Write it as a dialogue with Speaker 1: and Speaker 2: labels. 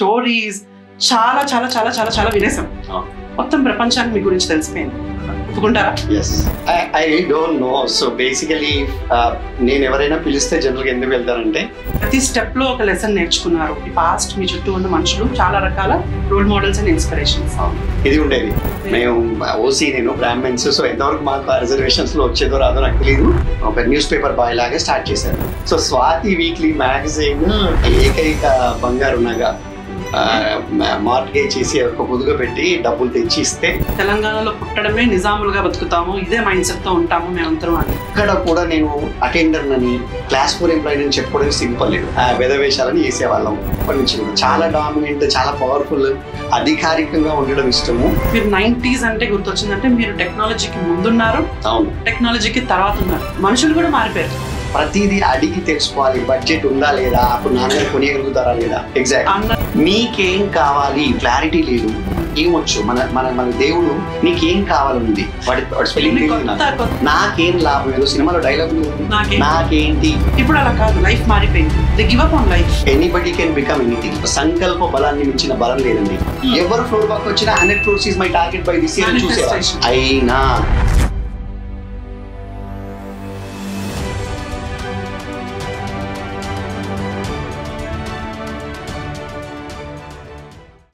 Speaker 1: Stories చాలా చాలా చాలా చాలా చాలా వినేసాం. మొత్తం ప్రపంచానికి మీ గురించి తెలిసిపోయింది. ఒప్పుకుంటారా?
Speaker 2: I don't know. So basically నేను ఎవరైనా పిలిస్తే జనరల్గా ఎందుకు వెళ్తారంటే
Speaker 1: ప్రతి స్టెప్ లో ఒక లెసన్ నేర్చుకున్నారు. ఈ పాస్ట్ మీ చుట్టూ ఉన్న మనుషులు చాలా రకాల రోల్ మోడల్స్ అండ్ ఇన్స్పిరేషన్స్.
Speaker 2: ఇది ఉండేది. మేము ఓసీ, నేను బ్రాహ్మణ్స్. సో ఎంతవరకు మాకు రిజర్వేషన్స్ లో వచ్చేదో రాదో నాకు తెలియదు. ఒక న్యూస్ పేపర్ బాయ్ లాగా స్టార్ట్ చేశాను. సో స్వాతి వీక్లీ మ్యాగజైన్ ఏకైక బంగారు నగ మార్గేజ్ చేసి ఒక పొదుగు పెట్టి డబ్బులు తెచ్చి ఇస్తే,
Speaker 1: తెలంగాణలో పుట్టడమే నిజాములుగా బతుకుతాము, ఇదే మైండ్ సెట్ తో ఉంటాము మేమంతరం అని.
Speaker 2: ఇక్కడ కూడా నేను అటెండర్ అని, క్లాస్ 4 ఎంప్లాయీ అని చెప్పుకోవడం సింపుల్ లేదు. వేదవేషాలని వేసేవాళ్ళం. అప్పటి నుంచి కూడా చాలా డామినెంట్, చాలా పవర్ఫుల్, అధికారికంగా ఉండడం ఇష్టము.
Speaker 1: మీరు 90s అంటే గుర్తొచ్చిందంటే మీరు టెక్నాలజీకి ముందున్నారు,
Speaker 2: అవును,
Speaker 1: టెక్నాలజీకి తర్వాత ఉన్నారు. మనుషులు కూడా మారిపోయారు.
Speaker 2: ప్రతిదీ అడిగి తెలుసుకోవాలి. బడ్జెట్ ఉందా లేదా, అప్పుడు నాన్నగారు కొనియగలుగుతారా లేదా, ఎగ్జాక్ట్ మీకేం కావాలి క్లారిటీ లేదు. ఏమొచ్చు మన మన మన దేవుడు నీకేం కావాలంది, వాడి స్పెల్లింగ్ నాకేం లాభం. ఏదో సినిమాలో డైలాగ్ నాకేంటి.
Speaker 1: ఇప్పుడు అలా కాదు, లైఫ్ మారిపోయింది. They give up on life.
Speaker 2: Anybody can become anything. సంకల్ప బలాన్ని మించిన బలం లేదండి. ఎవరు ఫ్లోర్ బాక్ వచ్చినా 100 crores is my target by this year చూసేవారు. అయినా